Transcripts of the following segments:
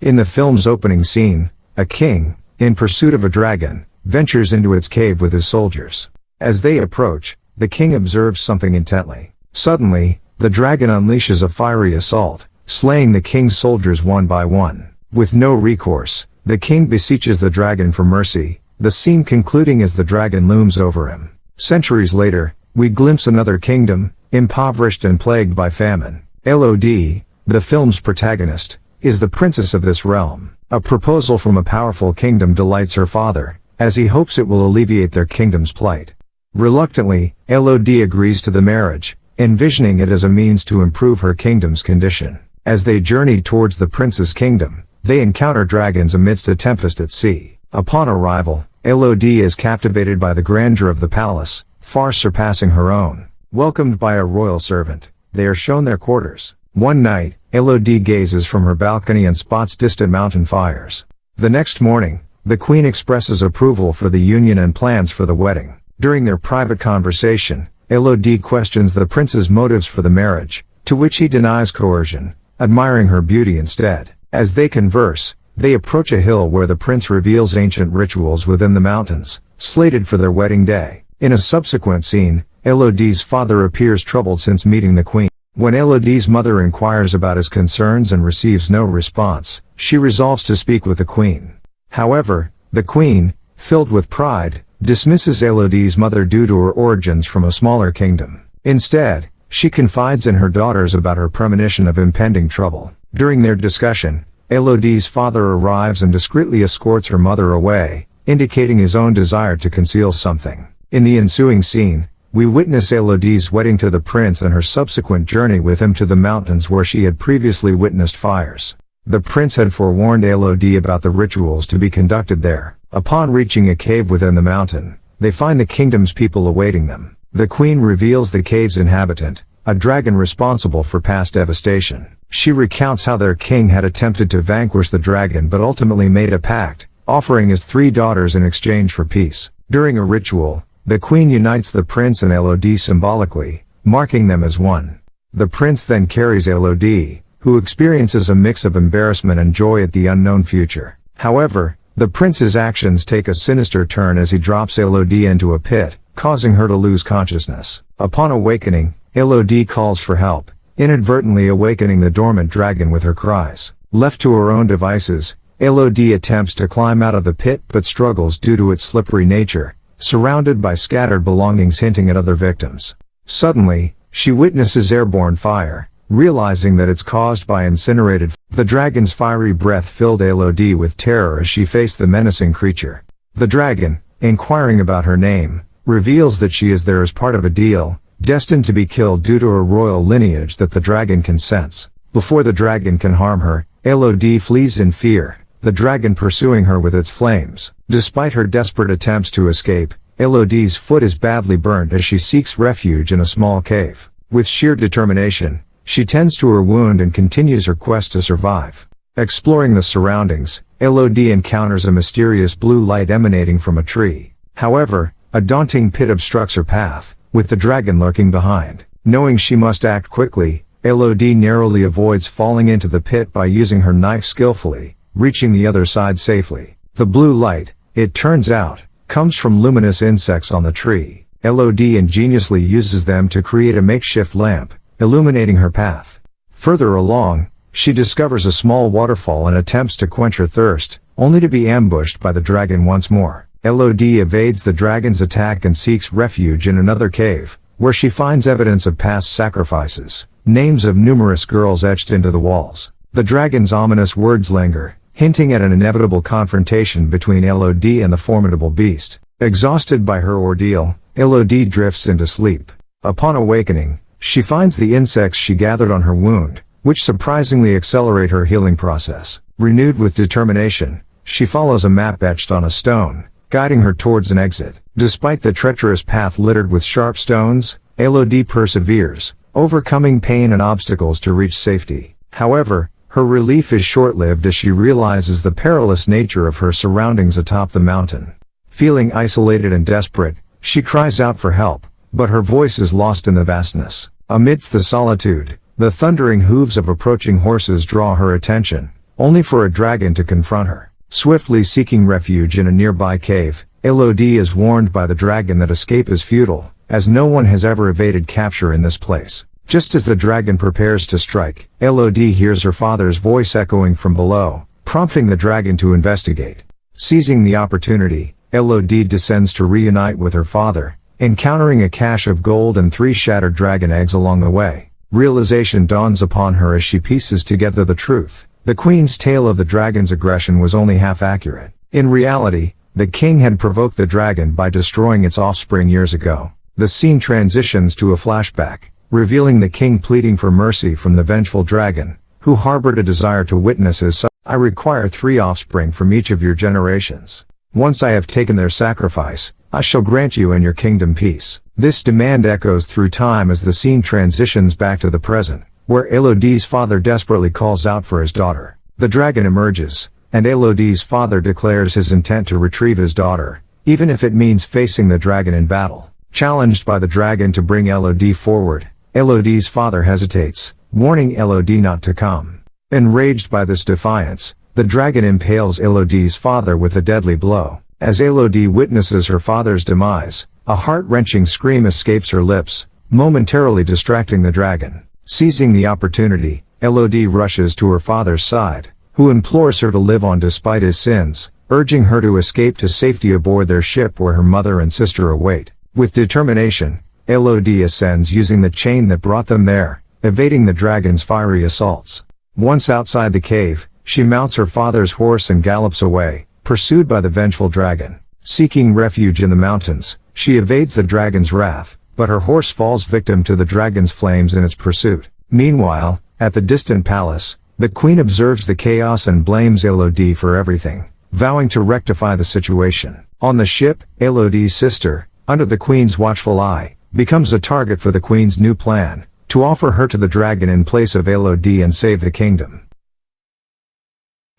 In the film's opening scene, a king, in pursuit of a dragon, ventures into its cave with his soldiers. As they approach, the king observes something intently. Suddenly, the dragon unleashes a fiery assault, slaying the king's soldiers one by one. With no recourse, the king beseeches the dragon for mercy, the scene concluding as the dragon looms over him. Centuries later, we glimpse another kingdom, impoverished and plagued by famine. Elodie, the film's protagonist, is the princess of this realm. A proposal from a powerful kingdom delights her father, as he hopes it will alleviate their kingdom's plight. Reluctantly, Elodie agrees to the marriage, envisioning it as a means to improve her kingdom's condition. As they journey towards the prince's kingdom, they encounter dragons amidst a tempest at sea. Upon arrival, Elodie is captivated by the grandeur of the palace, far surpassing her own. Welcomed by a royal servant, they are shown their quarters. One night, Elodie gazes from her balcony and spots distant mountain fires. The next morning, the queen expresses approval for the union and plans for the wedding. During their private conversation, Elodie questions the prince's motives for the marriage, to which he denies coercion, admiring her beauty instead. As they converse, they approach a hill where the prince reveals ancient rituals within the mountains, slated for their wedding day. In a subsequent scene, Elodie's father appears troubled since meeting the queen. When Elodie's mother inquires about his concerns and receives no response, she resolves to speak with the queen. However, the queen, filled with pride, dismisses Elodie's mother due to her origins from a smaller kingdom. Instead, she confides in her daughters about her premonition of impending trouble. During their discussion, Elodie's father arrives and discreetly escorts her mother away, indicating his own desire to conceal something. In the ensuing scene, we witness Elodie's wedding to the prince and her subsequent journey with him to the mountains where she had previously witnessed fires. The prince had forewarned Elodie about the rituals to be conducted there. Upon reaching a cave within the mountain, they find the kingdom's people awaiting them. The queen reveals the cave's inhabitant, a dragon responsible for past devastation. She recounts how their king had attempted to vanquish the dragon but ultimately made a pact, offering his 3 daughters in exchange for peace. During a ritual, the queen unites the prince and Elodie symbolically, marking them as one. The prince then carries Elodie, who experiences a mix of embarrassment and joy at the unknown future. However, the prince's actions take a sinister turn as he drops Elodie into a pit, causing her to lose consciousness. Upon awakening, Elodie calls for help, inadvertently awakening the dormant dragon with her cries. Left to her own devices, Elodie attempts to climb out of the pit but struggles due to its slippery nature, surrounded by scattered belongings hinting at other victims. Suddenly, she witnesses airborne fire, realizing that it's caused by incinerated. The dragon's fiery breath filled Elodie with terror as she faced the menacing creature. The dragon, inquiring about her name, reveals that she is there as part of a deal, destined to be killed due to a royal lineage that the dragon can sense. Before the dragon can harm her, Elodie flees in fear, the dragon pursuing her with its flames. Despite her desperate attempts to escape, Elodie's foot is badly burned as she seeks refuge in a small cave. With sheer determination, she tends to her wound and continues her quest to survive. Exploring the surroundings, Elodie encounters a mysterious blue light emanating from a tree. However, a daunting pit obstructs her path, with the dragon lurking behind. Knowing she must act quickly, Elodie narrowly avoids falling into the pit by using her knife skillfully, reaching the other side safely. The blue light, it turns out, comes from luminous insects on the tree. Elodie ingeniously uses them to create a makeshift lamp, illuminating her path. Further along, she discovers a small waterfall and attempts to quench her thirst, only to be ambushed by the dragon once more. Elodie evades the dragon's attack and seeks refuge in another cave, where she finds evidence of past sacrifices, names of numerous girls etched into the walls. The dragon's ominous words linger, hinting at an inevitable confrontation between Elodie and the formidable beast. Exhausted by her ordeal, Elodie drifts into sleep. Upon awakening, she finds the insects she gathered on her wound, which surprisingly accelerate her healing process. Renewed with determination, she follows a map etched on a stone, guiding her towards an exit. Despite the treacherous path littered with sharp stones, Elodie perseveres, overcoming pain and obstacles to reach safety. However, her relief is short-lived as she realizes the perilous nature of her surroundings atop the mountain. Feeling isolated and desperate, she cries out for help, but her voice is lost in the vastness. Amidst the solitude, the thundering hooves of approaching horses draw her attention, only for a dragon to confront her. Swiftly seeking refuge in a nearby cave, Elodie is warned by the dragon that escape is futile, as no one has ever evaded capture in this place. Just as the dragon prepares to strike, Elodie hears her father's voice echoing from below, prompting the dragon to investigate. Seizing the opportunity, Elodie descends to reunite with her father, encountering a cache of gold and 3 shattered dragon eggs along the way. Realization dawns upon her as she pieces together the truth. The queen's tale of the dragon's aggression was only half accurate. In reality, the king had provoked the dragon by destroying its offspring years ago. The scene transitions to a flashback, revealing the king pleading for mercy from the vengeful dragon, who harbored a desire to witness his son. I require 3 offspring from each of your generations. Once I have taken their sacrifice, I shall grant you and your kingdom peace. This demand echoes through time as the scene transitions back to the present, where Elodie's father desperately calls out for his daughter. The dragon emerges, and Elodie's father declares his intent to retrieve his daughter, even if it means facing the dragon in battle. Challenged by the dragon to bring Elodie forward, Elodie's father hesitates, warning Elodie not to come. Enraged by this defiance, the dragon impales Elodie's father with a deadly blow. As Elodie witnesses her father's demise, a heart-wrenching scream escapes her lips, momentarily distracting the dragon. Seizing the opportunity, Elodie rushes to her father's side, who implores her to live on despite his sins, urging her to escape to safety aboard their ship where her mother and sister await. With determination, Elodie ascends using the chain that brought them there, evading the dragon's fiery assaults. Once outside the cave, she mounts her father's horse and gallops away, pursued by the vengeful dragon. Seeking refuge in the mountains, she evades the dragon's wrath, but her horse falls victim to the dragon's flames in its pursuit. Meanwhile, at the distant palace, the queen observes the chaos and blames Elodie for everything, vowing to rectify the situation. On the ship, Elodie's sister, under the queen's watchful eye, becomes a target for the queen's new plan, to offer her to the dragon in place of Elodie and save the kingdom.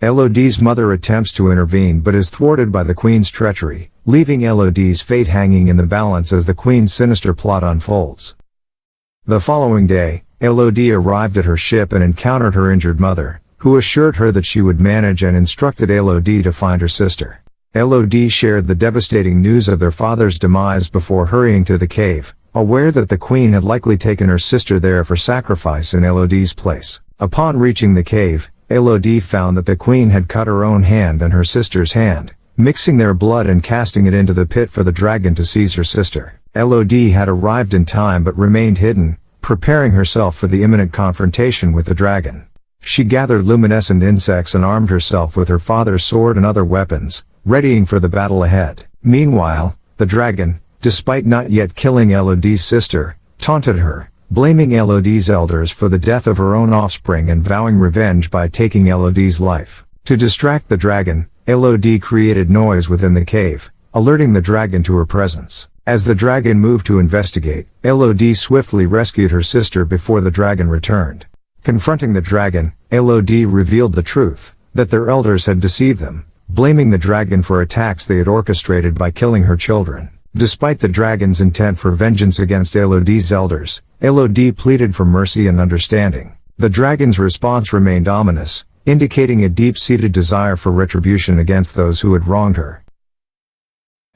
Elodie's mother attempts to intervene but is thwarted by the queen's treachery, leaving Elodie's fate hanging in the balance as the queen's sinister plot unfolds. The following day, Elodie arrived at her ship and encountered her injured mother, who assured her that she would manage and instructed Elodie to find her sister. Elodie shared the devastating news of their father's demise before hurrying to the cave, aware that the queen had likely taken her sister there for sacrifice in Elodie's place. Upon reaching the cave, Elodie found that the queen had cut her own hand and her sister's hand, mixing their blood and casting it into the pit for the dragon to seize her sister. Elodie had arrived in time but remained hidden, preparing herself for the imminent confrontation with the dragon. She gathered luminescent insects and armed herself with her father's sword and other weapons, readying for the battle ahead. Meanwhile, the dragon, despite not yet killing Elodie's sister, taunted her, blaming Elodie's elders for the death of her own offspring and vowing revenge by taking Elodie's life. To distract the dragon, Elodie created noise within the cave, alerting the dragon to her presence. As the dragon moved to investigate, Elodie swiftly rescued her sister before the dragon returned. Confronting the dragon, Elodie revealed the truth, that their elders had deceived them, blaming the dragon for attacks they had orchestrated by killing her children. Despite the dragon's intent for vengeance against Elodie's elders, Elodie pleaded for mercy and understanding. The dragon's response remained ominous, indicating a deep-seated desire for retribution against those who had wronged her.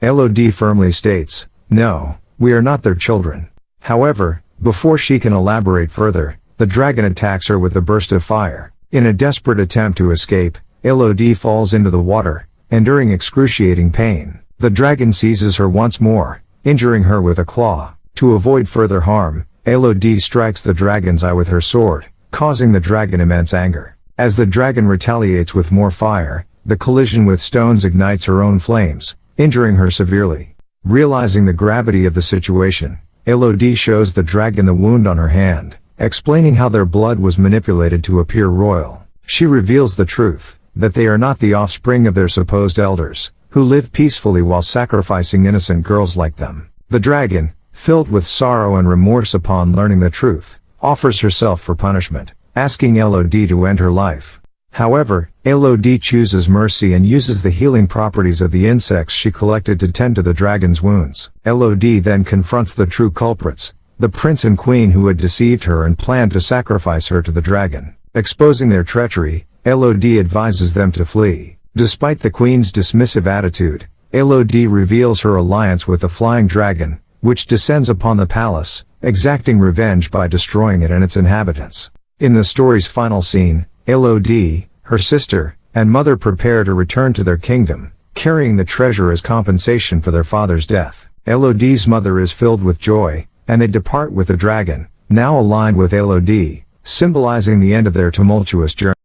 Elodie firmly states, "No, we are not their children." However, before she can elaborate further, the dragon attacks her with a burst of fire. In a desperate attempt to escape, Elodie falls into the water, enduring excruciating pain. The dragon seizes her once more, injuring her with a claw. To avoid further harm, Elodie strikes the dragon's eye with her sword, causing the dragon immense anger. As the dragon retaliates with more fire, the collision with stones ignites her own flames, injuring her severely. Realizing the gravity of the situation, Elodie shows the dragon the wound on her hand, explaining how their blood was manipulated to appear royal. She reveals the truth, that they are not the offspring of their supposed elders, who live peacefully while sacrificing innocent girls like them. The dragon, filled with sorrow and remorse upon learning the truth, offers herself for punishment, asking Elodie to end her life. However, Elodie chooses mercy and uses the healing properties of the insects she collected to tend to the dragon's wounds. Elodie then confronts the true culprits, the prince and queen who had deceived her and planned to sacrifice her to the dragon. Exposing their treachery, Elodie advises them to flee. Despite the queen's dismissive attitude, Elodie reveals her alliance with the flying dragon, which descends upon the palace, exacting revenge by destroying it and its inhabitants. In the story's final scene, Elodie, her sister, and mother prepare to return to their kingdom, carrying the treasure as compensation for their father's death. Elodie's mother is filled with joy, and they depart with the dragon, now aligned with Elodie, symbolizing the end of their tumultuous journey.